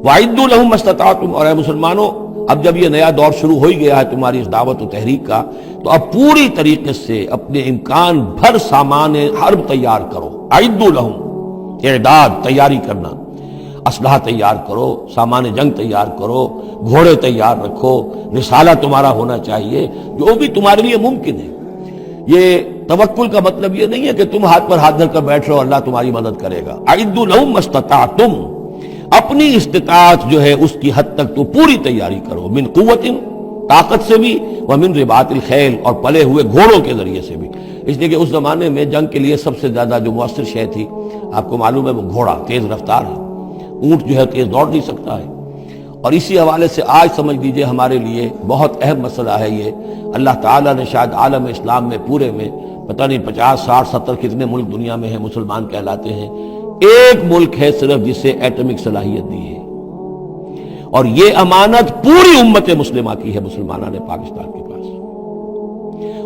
وَأَعِدُّوا لَهُم مَّا اسْتَطَعْتُمْ، اور اے مسلمانوں اب جب یہ نیا دور شروع ہو ہی گیا ہے تمہاری اس دعوت و تحریک کا، تو اب پوری طریقے سے اپنے امکان بھر سامان حرب تیار کرو۔ اعدوا لہم، اعداد تیاری کرنا، اسلحہ تیار کرو، سامان جنگ تیار کرو، گھوڑے تیار رکھو، رسالہ تمہارا ہونا چاہیے، جو بھی تمہارے لیے ممکن ہے۔ یہ توکل کا مطلب یہ نہیں ہے کہ تم ہاتھ پر ہاتھ دھر کر بیٹھ رہو اللہ تمہاری مدد کرے گا۔ اعدوا لہم ما استطعتم، اپنی استطاعت جو ہے اس کی حد تک تو پوری تیاری کرو، من قوت، طاقت سے بھی، ومن رباط الخیل، اور پلے ہوئے گھوڑوں کے ذریعے سے بھی۔ اس لیے کہ اس زمانے میں جنگ کے لیے سب سے زیادہ جو مؤثر شے تھی آپ کو معلوم ہے وہ گھوڑا، تیز رفتار ہے، اونٹ جو ہے تیز دوڑ نہیں سکتا ہے۔ اور اسی حوالے سے آج سمجھ لیجئے ہمارے لیے بہت اہم مسئلہ ہے یہ، اللہ تعالیٰ نے شاید عالم اسلام میں پورے میں پتہ نہیں 50 60 70 کتنے ملک دنیا میں ہیں مسلمان کہلاتے ہیں، ایک ملک ہے صرف جسے ایٹمک صلاحیت دی ہے، اور یہ امانت پوری امت مسلمہ کی ہے، مسلمانان پاکستان کے پاس۔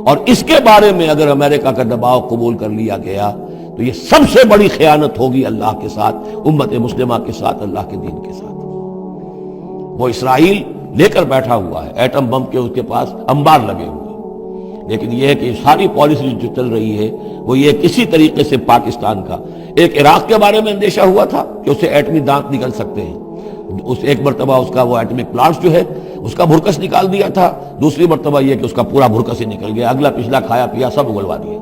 اور اس کے بارے میں اگر امریکہ کا دباؤ قبول کر لیا گیا تو یہ سب سے بڑی خیانت ہوگی اللہ کے ساتھ، امت مسلمہ کے ساتھ، اللہ کے دین کے ساتھ۔ وہ اسرائیل لے کر بیٹھا ہوا ہے ایٹم بم کے، اس کے پاس انبار لگے ہوئے، لیکن یہ ہے کہ ساری پالیسی جو چل رہی ہے وہ یہ کسی طریقے سے پاکستان کا، ایک عراق کے بارے میں اندیشہ ہوا تھا کہ اسے ایٹمی دانت نکل سکتے ہیں، اس ایک مرتبہ اس کا وہ ایٹمک پلانٹ جو ہے اس کا بھرکس نکال دیا تھا، دوسری مرتبہ یہ کہ اس کا پورا بھرکس ہی نکل گیا، اگلا پچھلا کھایا پیا سب اگلوا دیا۔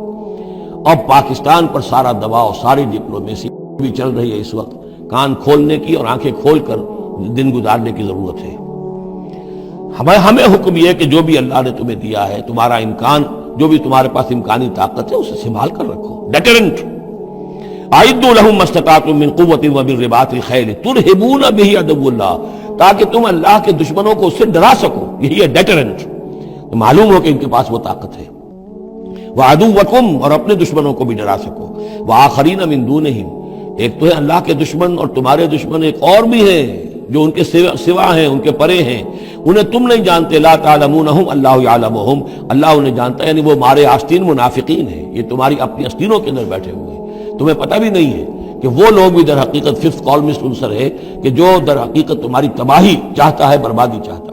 اب پاکستان پر سارا دباؤ، ساری ڈپلومیسی بھی چل رہی ہے اس وقت، کان کھولنے کی اور آنکھیں کھول کر دن گزارنے کی ضرورت ہے۔ ہمیں حکم یہ ہے کہ جو بھی اللہ نے تمہیں دیا ہے، تمہارا امکان، جو بھی تمہارے پاس امکانی طاقت ہے اسے سنبھال کر رکھو، ڈیٹرنٹ۔ اعدوا لہم ما استطعتم من قوت ومن رباط الخیل ترہبون بہ عدو اللہ، تاکہ تم اللہ کے دشمنوں کو اس سے ڈرا سکو، یہی ہے ڈیٹرنٹ، معلوم ہو کہ ان کے پاس وہ طاقت ہے۔ وعدوکم، اور اپنے دشمنوں کو بھی ڈرا سکو، وآخرین من دونہم، ایک تو ہے اللہ کے دشمن اور تمہارے دشمن ایک اور بھی ہیں جو ان کے سوا ہیں، ان کے پرے ہیں، انہیں تم نہیں جانتے، لا تعلمونہم اللہ یعلمہم، اللہ انہیں جانتا ہے، یعنی وہ مارے آستین منافقین ہیں، یہ تمہاری اپنی آستینوں کے اندر بیٹھے ہوئے ہیں، تمہیں پتہ بھی نہیں ہے کہ وہ لوگ بھی در حقیقت ففتھ کالمسٹ عنصر ہے کہ جو در حقیقت تمہاری تباہی چاہتا ہے، بربادی چاہتا ہے۔